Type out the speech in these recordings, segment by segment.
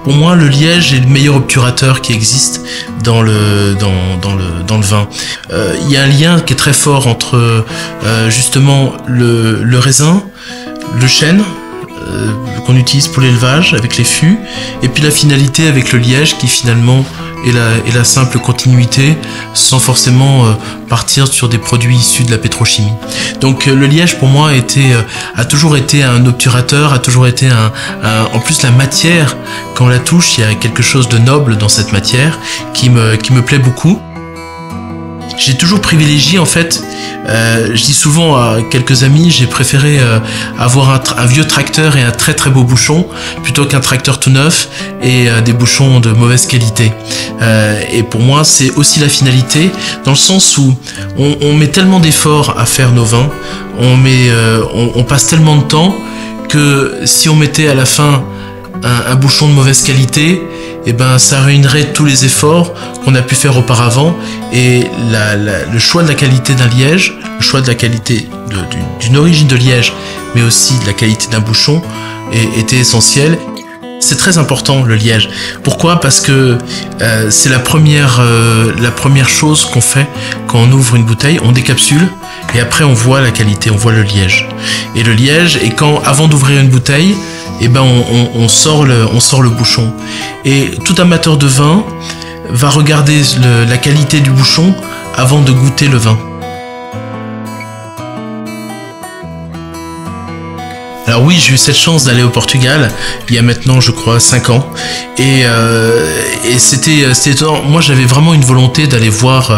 Pour moi, le liège est le meilleur obturateur qui existe dans le vin. Il y a un lien qui est très fort entre justement le raisin, le chêne qu'on utilise pour l'élevage avec les fûts, et puis la finalité avec le liège qui finalement est la simple continuité sans forcément partir sur des produits issus de la pétrochimie. Donc le liège pour moi a toujours été un obturateur, a toujours été en plus la matière, quand on la touche, il y a quelque chose de noble dans cette matière qui me plaît beaucoup. J'ai toujours privilégié en fait, je dis souvent à quelques amis, j'ai préféré avoir un vieux tracteur et un très très beau bouchon plutôt qu'un tracteur tout neuf et des bouchons de mauvaise qualité. Et pour moi c'est aussi la finalité, dans le sens où on met tellement d'efforts à faire nos vins, on passe tellement de temps que si on mettait à la fin un bouchon de mauvaise qualité, et ben ça ruinerait tous les efforts qu'on a pu faire auparavant, et le choix de la qualité d'un liège, le choix de la qualité d'une origine de liège, mais aussi de la qualité d'un bouchon était essentiel. C'est très important le liège. Pourquoi ? Parce que c'est la première chose qu'on fait quand on ouvre une bouteille, on décapsule et après on voit la qualité, on voit le liège. Et le liège, et avant d'ouvrir une bouteille, eh ben on sort le bouchon. Et tout amateur de vin va regarder la qualité du bouchon avant de goûter le vin. Alors oui, j'ai eu cette chance d'aller au Portugal il y a maintenant, je crois, 5 ans. Et c'était étonnant. Moi, j'avais vraiment une volonté d'aller voir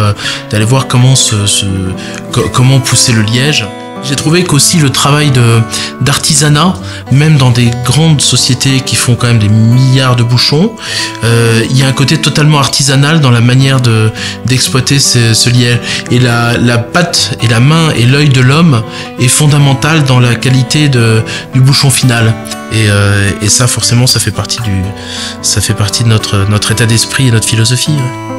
comment pousser le liège. J'ai trouvé qu'aussi le travail d'artisanat, même dans des grandes sociétés qui font quand même des milliards de bouchons, il y a un côté totalement artisanal dans la manière d'exploiter ce liège. Et la patte et la main et l'œil de l'homme est fondamental dans la qualité du bouchon final. Et ça, forcément, ça fait partie de notre état d'esprit et notre philosophie. Ouais.